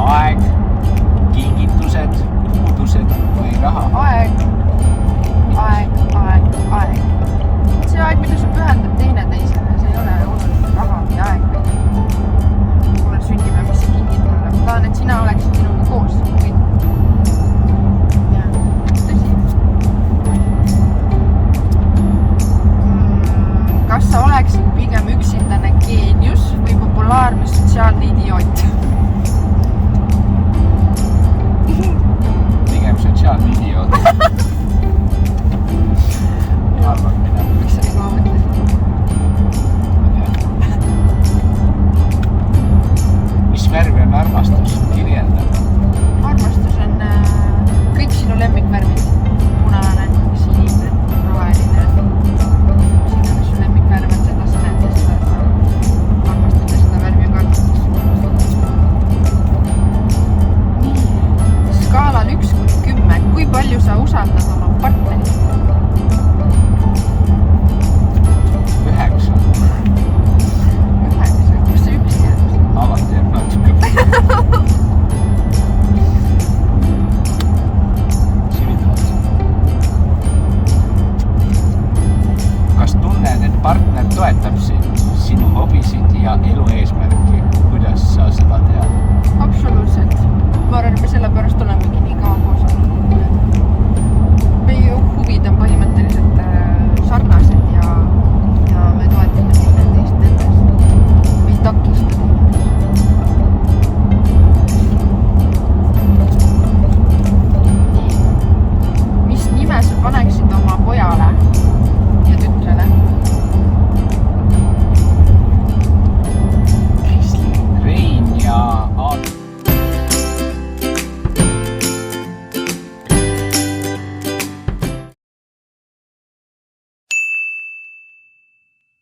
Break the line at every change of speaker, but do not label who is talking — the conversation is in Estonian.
aeg, kingitused, puudused või raha?
Aeg. See aeg, mida sa pühendad teineteisele, see ei ole oluline raha või aeg. Mulle sünnipäev, mis sa kingid mulle. Ma tahan, et sina oleksid minuga koos. Tõsi. Kas sa oleksid pigem üksindane geenius või populaarne sotsiaalne idioot?